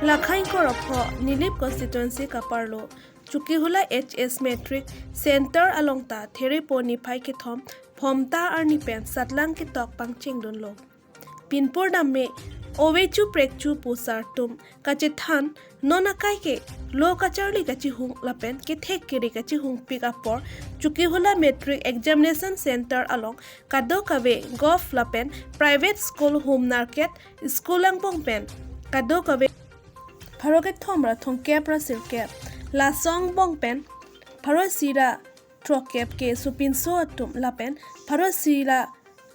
Lakhai Korapho, Nilip constituency Kaparlo, Chukihula HS Metric, Center along ta, Theriponi Pai Kithom, Phomta Arnipen, Satlang Kitok Pangcheng Dunlo. Pinpur Dame, Ovechu Prekchu Pusartum, Kachethan, Nona Kaike, Lo Kacharli Kachihung Lapen, Kithek Kiri Kachihung Pick up for Chukihula Metric Examination Center along Kadokave, Golf Lapen, Private School Home Market, School Langpong Pen, Kadokave. Paroket Thomra Thong Kepra Sirkep, La Song Bong Pen, Parosira Trokep ke Supin So Atum Lapen, Parosira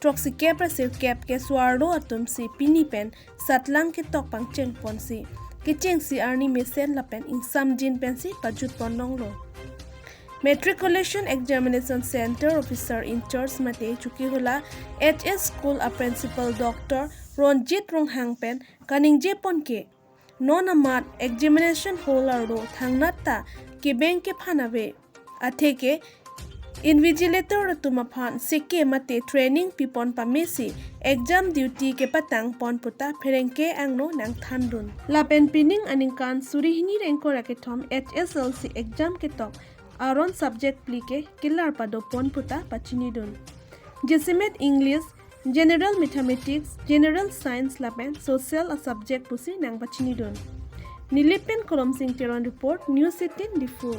Troxi Kepra Sirkep ke Suardo Atum si Pini Pen, Satlang ke Kapangcheng Ponsi, Kicheng si Arni Mesen Lapen in Samjin Pensi Pajut Pononglo. Matriculation Examination Center Officer in Charge Mate Chukihula, HS School a Principal Dr. Ronjit Ronghangpen, Kaningje Ponke. Non-amat examination holder ro thangnatta ke bank ke phanabe atheke invigilator tumaphan seke mate training pipon pamesi exam duty ke patang pon puta pherengke angno nang thandun lapen pinning aningkan surihini renko rakethom HSLC exam ke tok aron subject plike killar pado pon puta pachinidun jesimet English General Mathematics, General Science lapen Social a subject pusi nang bachini don. Nilipen kolom sing teron report News 18 Difu.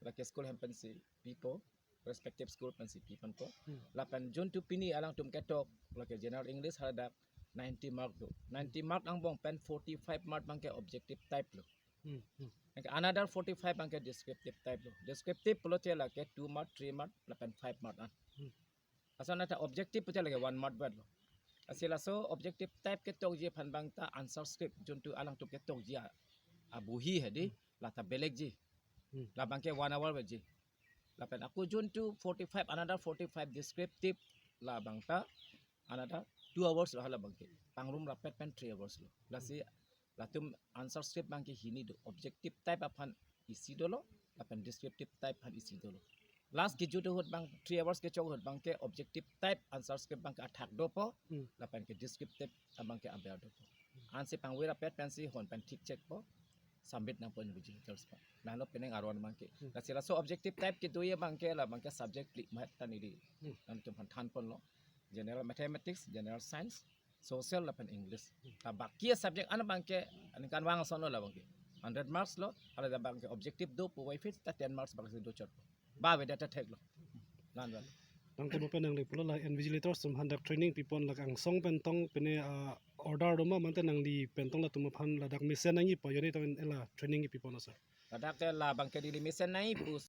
Like school hampensi people respective school pensi people ko lapan jun tu pini alang tum ketok like general English hadak 90 mark do 90 mark ang bong pen 45 mark bangke objective type lo another 45 bangke descriptive type lo descriptive polo che like 2 mark 3 mark lapan 5 mark an asal nata objective pula lagi 1 mark bad lo asila so objective type ketok je pan bangta answer script jun tu alang tum ketok je abuhi hadi lata beleg je la bangke 1 hour baji lapen aku jun tu 45 another 45 descriptive la bangta another 2 hours lah la bangke pangrum rapet pen 3 hours lo lasi latum answer script bangke hini do objective type apan isi dolo lapen descriptive type han isi dolo last ki judo hot bang 3 hours ke chog hot bangke objective type answer script bangke attack do po lapen ke descriptive bangke aber do po ansi pangwira pet pensi hon pen tik check po submit na pon vigilanters pa nano peneng aron bangke kasila so objective type ki duye bangke la bangke subject klik mat tanidi antum than pon lo general mathematics general science social la pen english ta bakia subject ana bangke kan wang sono la bangke 100 marks lo ala da bangke objective do po way fit ta 10 marks bangke do chot ba we data tag lo nan ba nang ko pen nang le pulo la invigilators sum handak training pipon la ang song pen tong pene order doma mante nang di pentong la tum phan la dak mesen angi po yoni to ela training pipon asa ada ke la bangke di mesen nai pus